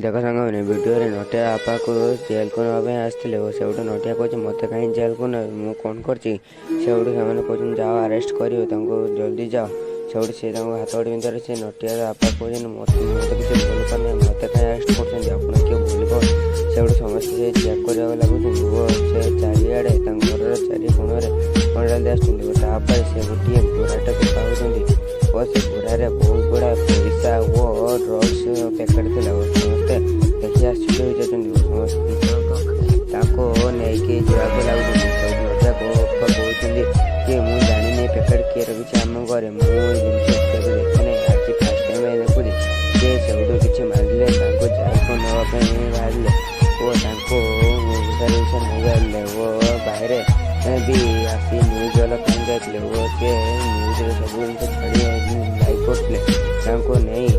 देख सांग भिडियो नटिया बापा को जेल को नापी आसते से नटिया कहे मत कहीं जेल को ना मुझे कौन कर कहते जाओ आरेस्ट कर जल्दी जाओ से हाथ गोड़ बिंदर से नटिया बापा कहते मत किसी भूल करना मत कहीं आरेस्ट कर किए भूल कर समस्त से चेक कर लगुच वो से चारिड़े घर चारि कोण कंडाल आसपर से गोटे घोड़ाटे पाऊँ और से घोड़े बहुत गुड़ा पैसा वो ड्रग्स पैकेट थी समस्ते देखिए आश्चर्य हो जाती समस्त नहीं जावाक लगुच नटिया कहते कि मुझे जानी पैकेट किए रखी आम घर मुझे देखे आज फास्ट टाइम देखुदी सी से किसी मारे जेल को नापी बाहर नहीं जाए वो बाहर भी आसी न्यूज वाला कहीं जाते वो सी न्यूज सब जिन छाड़ी लाइव करते नहीं